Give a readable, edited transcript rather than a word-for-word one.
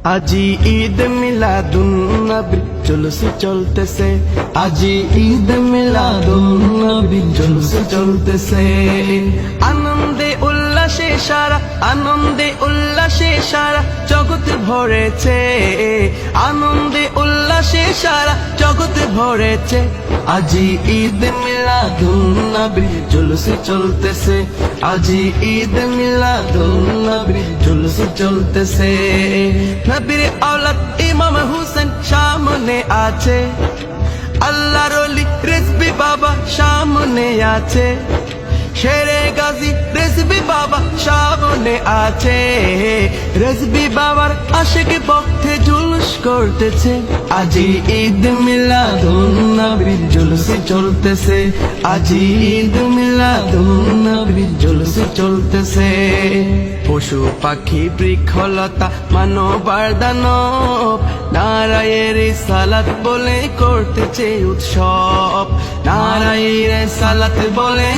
আজি ঈদ মিলাদুন নবী জুলুস চলতেছে, আজি ঈদ মিলাদুন নবী জুলুস চলতেছে। আনন্দে উল্লাসে সারা, আনন্দে উল্লাসে সারা জগৎ ভরেছে, আনন্দে উল্লাসে সারা জগৎ ভরেছে। আজি ঈদ মিলাদুন নবী জুলুস চলতেছে, আজি ঈদ মিলাদুন নবী জুলুস চলতেছে। নবীর औलाद ইমাম হুসেন সামনে আছে, আল্লাহর ওলি রিজভী বাবা সামনে আছে, শেরে গাজী রিজভী বাবা সামনে আছে। রিজভী বাবার আশিক ভক্তে জুলুস করতেছে, আজি ঈদ মিলাদুন নবী জুলুস চলতেছে, আজি ঈদ মিলাদুন নবী জুলুস চলতেছে। পশু পাখি বৃক্ষলতা মানব আর দানব নারায়ের সালাত বলে করতেছে উৎসব, নারায়ের সালাত বলে